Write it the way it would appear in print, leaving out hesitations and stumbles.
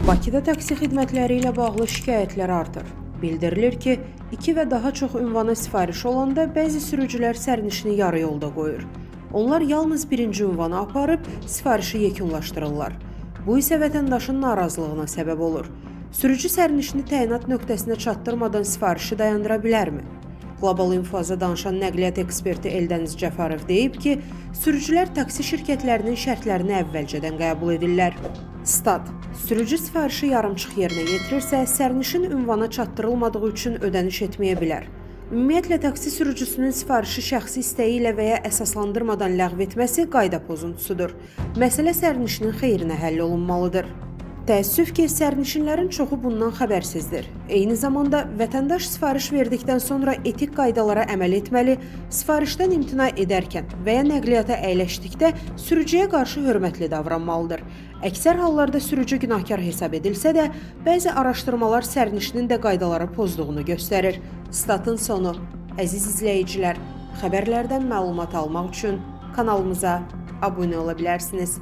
Bakıda taksi xidmətləri ilə bağlı şikayətlər artır. Bildirilir ki, 2 və daha çox ünvana sifariş olanda bəzi sürücülər sərnişini yarı yolda qoyur. Onlar yalnız birinci ünvana aparıb sifarişi yekunlaşdırırlar. Bu isə vətəndaşın narazılığına səbəb olur. Sürücü sərnişini təyinat nöqtəsinə çatdırmadan sifarişi dayandıra bilərmi? Global Infoza danışan nəqliyyat eksperti Eldəniz Cəfarov deyib ki, sürücülər taksi şirkətlərinin şərtlərini əvvəlcədən qəbul edirlər. Stat: sürücü sifarişi yarımçıq yerinə yetirirsə, sərnişin ünvana çatdırılmadığı üçün ödəniş etməyə bilər. Ümumiyyətlə, taksi sürücüsünün sifarişi şəxsi istəyi ilə və ya əsaslandırmadan ləğv etməsi qayda pozuntusudur. Məsələ sərnişinin xeyrinə həll olunmalıdır. Təəssüf ki, sərnişinlərin çoxu bundan xəbərsizdir. Eyni zamanda vətəndaş sifariş verdikdən sonra etik qaydalara əməl etməli, sifarişdən imtina edərkən və ya nəqliyyata əyləşdikdə sürücüyə qarşı hörmətli davranmalıdır. Əksər hallarda sürücü günahkar hesab edilsə də, bəzi araşdırmalar sərnişinin də qaydaları pozduğunu göstərir. Statın sonu. Əziz izləyicilər, xəbərlərdən məlumat almaq üçün kanalımıza abunə ola bilərsiniz.